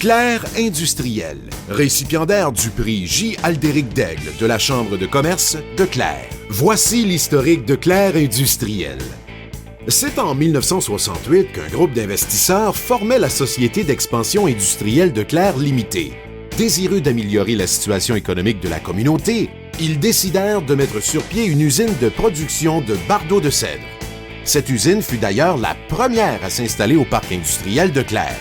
Clair industriel, récipiendaire du prix J. Aldéric Daigle de la Chambre de commerce de Clair. Voici l'historique de Clair industriel. C'est en 1968 qu'un groupe d'investisseurs formait la Société d'expansion industrielle de Clair limitée. Désireux d'améliorer la situation économique de la communauté, ils décidèrent de mettre sur pied une usine de production de bardeaux de cèdre. Cette usine fut d'ailleurs la première à s'installer au parc industriel de Clair.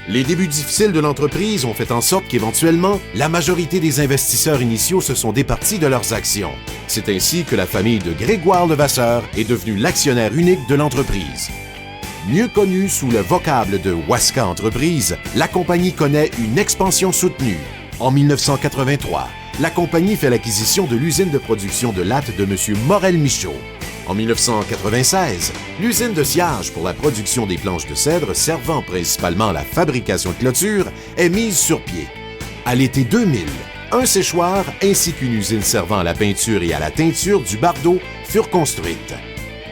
Les débuts difficiles de l'entreprise ont fait en sorte qu'éventuellement, la majorité des investisseurs initiaux se sont départis de leurs actions. C'est ainsi que la famille de Grégoire Levasseur est devenue l'actionnaire unique de l'entreprise. Mieux connue sous le vocable de Wasca Entreprises, la compagnie connaît une expansion soutenue. En 1983, la compagnie fait l'acquisition de l'usine de production de lattes de M. Morel-Michaud. En 1996, l'usine de sciage pour la production des planches de cèdre servant principalement à la fabrication de clôtures est mise sur pied. À l'été 2000, un séchoir ainsi qu'une usine servant à la peinture et à la teinture du bardeau furent construites.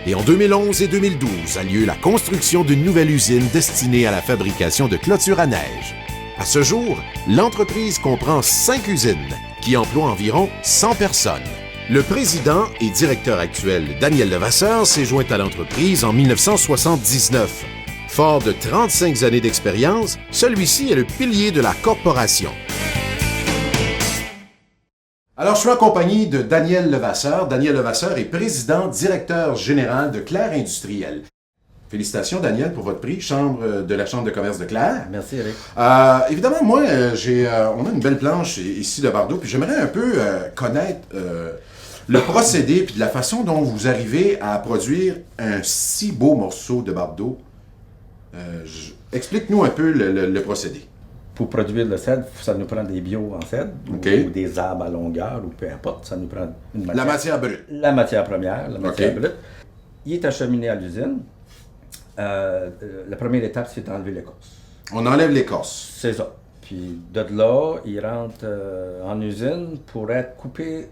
Et en 2011 et 2012 a lieu la construction d'une nouvelle usine destinée à la fabrication de clôtures à neige. À ce jour, l'entreprise comprend 5 usines qui emploient environ 100 personnes. Le président et directeur actuel Daniel Levasseur s'est joint à l'entreprise en 1979. Fort de 35 années d'expérience, celui-ci est le pilier de la corporation. Alors, je suis en compagnie de Daniel Levasseur. Daniel Levasseur est président directeur général de Clair industriel. Félicitations, Daniel, pour votre prix, de la Chambre de commerce de Clair. Merci, Eric. Évidemment, moi, on a une belle planche ici de bardeau, puis j'aimerais un peu connaître le procédé puis de la façon dont vous arrivez à produire un si beau morceau de bardeau. Explique-nous un peu le procédé. Pour produire le cèdre, ça nous prend des bio en cèdre ou des arbres à longueur ou peu importe. Ça nous prend une matière. La matière brute. La matière première, la matière brute. Il est acheminé à l'usine. La première étape, c'est d'enlever l'écorce. On enlève l'écorce. C'est ça. Puis de là, il rentre en usine pour être coupé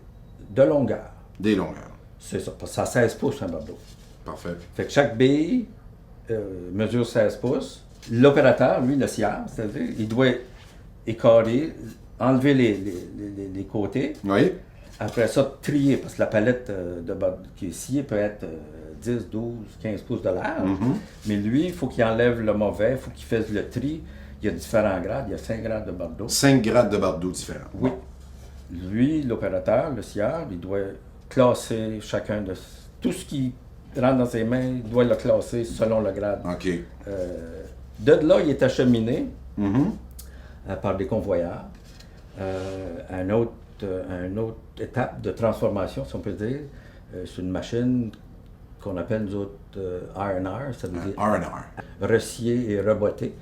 de longueur. Des longueurs. C'est ça, parce que ça 16 pouces un bardeau. Parfait. Fait que chaque bille mesure 16 pouces. L'opérateur, lui, le scieur, c'est-à-dire, il doit écarrer, enlever les côtés. Oui. Après ça, trier, parce que la palette de bardeau qui est sciée peut être 10, 12, 15 pouces de large. Mais lui, il faut qu'il enlève le mauvais, il faut qu'il fasse le tri. Il y a différents grades, il y a 5 grades de bardeau. 5 grades de bardeau différents. Oui. Lui, l'opérateur, le scieur, il doit classer chacun de... Tout ce qui rentre dans ses mains, il doit le classer selon le grade. OK. De là, il est acheminé par des convoyeurs à une autre étape de transformation, si on peut dire. C'est une machine qu'on appelle, nous autres, R&R, ça veut dire recier et rebotter,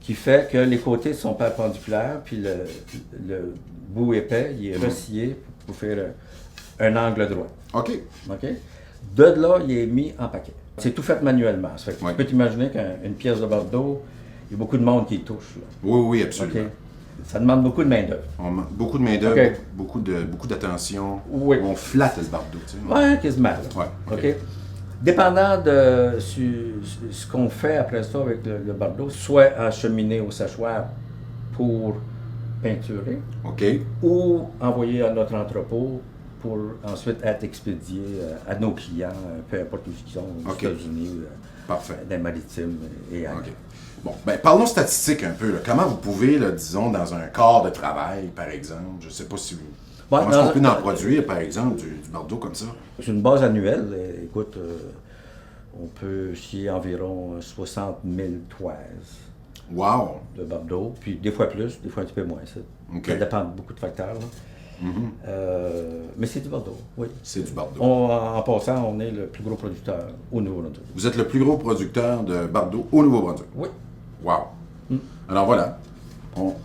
qui fait que les côtés sont perpendiculaires, puis le bout épais, il est recié pour faire un angle droit. OK. De là, il est mis en paquet. C'est tout fait manuellement. Ça fait que tu peux t'imaginer qu'une pièce de bardeau, il y a beaucoup de monde qui y touche. Là. Oui, absolument. Ça demande beaucoup de main-d'œuvre. Beaucoup de main-d'œuvre, beaucoup d'attention. Oui. On flatte le bardeau. Tu sais. Oui, quasiment. OK. Dépendant de ce qu'on fait après ça avec le bardeau, soit acheminé au séchoir pour peinturer, ou envoyer à notre entrepôt pour ensuite être expédié à nos clients, peu importe où ils sont, aux États-Unis, dans les maritimes et ailleurs. Bon, ben parlons statistiques un peu. Là. Comment vous pouvez, là, disons, dans un corps de travail, par exemple, je ne sais pas si vous... comment est-ce qu'on peut en produire, par exemple, du bardeau comme ça? C'est une base annuelle. Écoute, on peut scier environ 60 000 toises. Wow! De bardeau, puis des fois plus, des fois un petit peu moins. Ça dépend de beaucoup de facteurs. Là. Mais c'est du bardeau, oui. C'est du bardeau. En passant, on est le plus gros producteur au Nouveau-Brunswick. Vous êtes le plus gros producteur de bardeau au Nouveau-Brunswick? Oui. Wow! Alors voilà,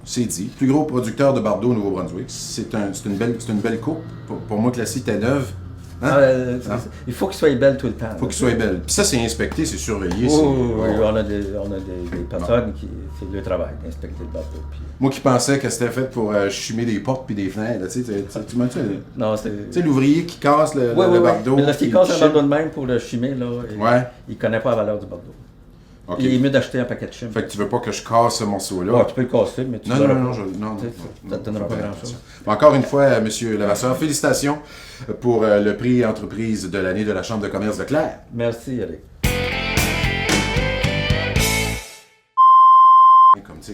c'est dit. Plus gros producteur de bardeau au Nouveau-Brunswick. C'est une belle coupe. Pour moi, que la site est neuve. Il faut qu'il soit belle tout le temps. Il faut qu'il soit belle. Puis ça, c'est inspecté, c'est surveillé. Oui, on a des personnes qui... C'est le travail d'inspecter le bardeau. Puis... Moi qui pensais que c'était fait pour chimer des portes puis des fenêtres. Tu m'as dit? Non, c'est... Tu sais, l'ouvrier qui casse le bardeau. Mais lorsqu'il casse un bardeau de même pour le chimer, là, il ne connaît pas la valeur du bardeau. Okay. Il est mieux d'acheter un paquet de chimes. Fait que tu veux pas que je casse ce morceau-là? Ouais, tu peux le casser, mais tu non, non, ça te donnera pas grand-chose. Encore une fois, M. Levasseur, félicitations pour le prix entreprise de l'année de la Chambre de commerce de Claire. Merci, Eric.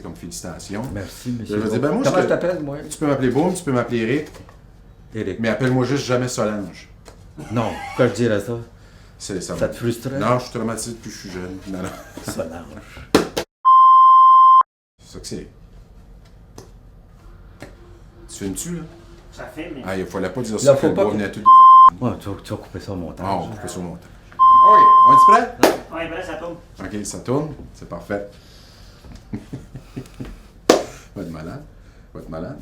Comme félicitations. Merci, monsieur. Je moi, comment je t'appelle, moi? Tu peux m'appeler Boom, tu peux m'appeler Eric. Eric. Mais appelle-moi juste jamais Solange. Non, pourquoi je dirais ça? Ça te frustrerait? Non, je suis traumatisé depuis que je suis jeune. Non. Solange. C'est ça que c'est. Tu filmes-tu, là? Ça fait, mais... Ah, il fallait pas dire ça, que le bois venait à toutes les États-Unis. Ouais, tu vas couper ça au montage. Ah, on va couper ça au montage. OK, on est prêt? Oui, ben ça tourne. OK, ça tourne. C'est parfait. Va être malade. Va être malade.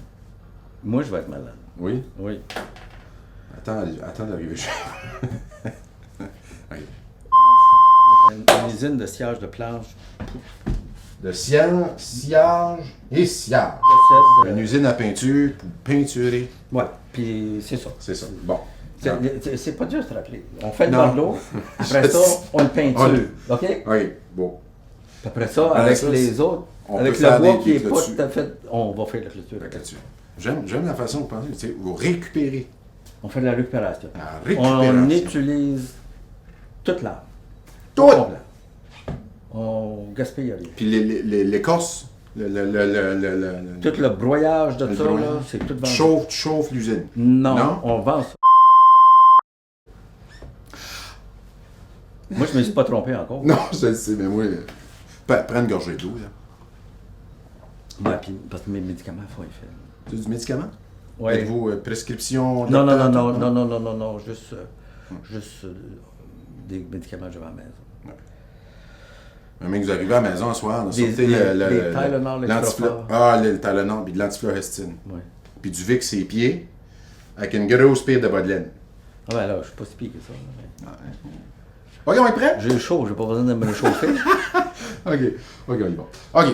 Moi, je vais être malade. Oui? Oui. Attends d'arriver chez Une usine de sciage de planche. De sciage et sciage. Une usine à peinture pour peinturer. Ouais, puis c'est ça. C'est ça. Bon. C'est pas dur de se rappeler. On fait le bandeau, après ça, on le peinture. OK? Oui, bon. Puis après ça, avec les autres, avec le bois qui n'est pas tout à fait, on va faire la clôture. J'aime la façon de penser. Tu sais, vous récupérez. On fait de la récupération. La récupération. On utilise toute l'arbre. Tout! On gaspille rien. Puis l'écorce, tout le broyage de ça, c'est tout vendu. Tu chauffes l'usine. Non, on vend ça. Moi, je me suis pas trompé encore. Non, je le sais, mais moi, prends une gorgée d'eau, là. Ouais, puis parce que mes médicaments, il faut y faire. Tu as du médicament? Oui. Êtes-vous prescription? Non, juste des médicaments que j'avais à la maison. Ouais. Mais vous arrivez à la maison ce soir, des Tylenol, le Tylenol, puis de l'antifluorestine. Oui. Puis du Vicks ses pieds, avec une grosse pire de bas de laine. Ah ben là, je suis pas si pire que ça. Mais... OK, on est prêt? J'ai chaud, j'ai pas besoin de me réchauffer. OK, on y va. OK.